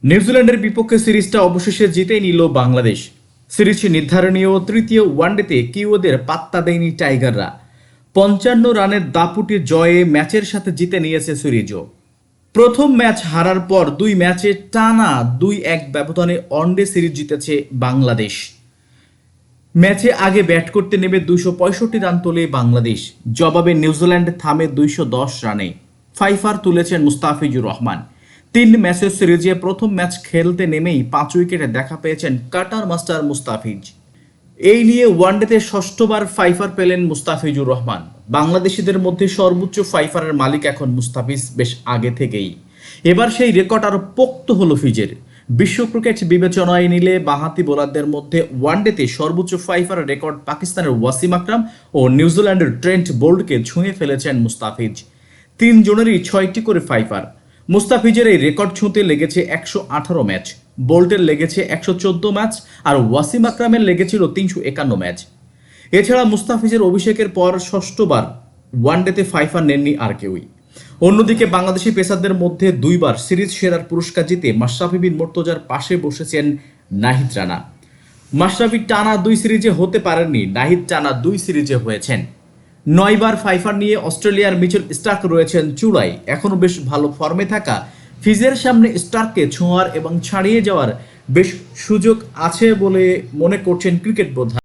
নিউজিল্যান্ডের বিপক্ষে সিরিজটা অবশেষে জিতেই নিল বাংলাদেশ। সিরিজ নির্ধারণীয় তৃতীয় ওয়ানডেতে কিউদের পাত্তা দেয়নি টাইগাররা। 55 রানের দাপুটে জয়ে ম্যাচের সাথে জিতে নিয়েছে সিরিজও। প্রথম ম্যাচ হারার পর 2 ম্যাচে টানা 2-1 ব্যবধানে ওয়ানডে সিরিজ জিতেছে বাংলাদেশ। ম্যাচে আগে ব্যাট করতে নেমে 265 রান তোলে বাংলাদেশ। জবাবে নিউজিল্যান্ড থামে 210 রানে। ফাইফার তুলেছেন মুস্তাফিজুর রহমান। 3 ম্যাচের সিরিজে প্রথম ম্যাচ খেলতে নেমেই 5 উইকেটে দেখা পেয়েছেন কাটার মাস্টার মুস্তাফিজ। এই নিয়ে ওয়ানডেতে ষষ্ঠবার ফাইফার পেলেন মুস্তাফিজুর রহমান। বাংলাদেশিদের মধ্যে সর্বোচ্চ ফাইফারের মালিক এখন মুস্তাফিজ বেশ আগে থেকেই। এবার সেই রেকর্ড আরও পোক্ত হলো ফিজের। বিশ্ব ক্রিকেট বিবেচনায় নিলে বাঁহাতি বোলারদের মধ্যে ওয়ানডেতে সর্বোচ্চ ফাইফার রেকর্ড পাকিস্তানের ওয়াসিম আকরাম ও নিউজিল্যান্ডের ট্রেন্ট বোল্টকে ছুঁয়ে ফেলেছেন মুস্তাফিজ। 3 জনেরই 6টি করে ফাইফার। মুস্তাফিজের এই রেকর্ড ছুঁতে লেগেছে 118 ম্যাচ, বোল্টের লেগেছে 114 ম্যাচ, আর ওয়াসিম আকরামের লেগেছিল 351 ম্যাচ। এছাড়া মুস্তাফিজের অভিষেকের পর ষষ্ঠবার ওয়ানডেতে ফাইফার নেননি আর কেউই। অন্যদিকে বাংলাদেশি পেসারদের মধ্যে 2বার সিরিজ সেরার পুরস্কার জিতে মাশরাফি বিন মুর্তজার পাশে বসেছেন নাহিদ রানা। মাশরাফি টানা 2 সিরিজে হতে পারেননি, নাহিদ টানা 2 সিরিজে হয়েছেন। 9বার ফাইফার নিয়ে অস্ট্রেলিয়ার মিচেল স্টার্ক রয়েছেন চূড়ায়। এখনও বেশ ভালো ফর্মে থাকা ফিজের সামনে স্টার্ককে ছোঁয়ার এবং ছাড়িয়ে যাওয়ার বেশ সুযোগ আছে বলে মনে করছেন ক্রিকেট বোদ্ধা।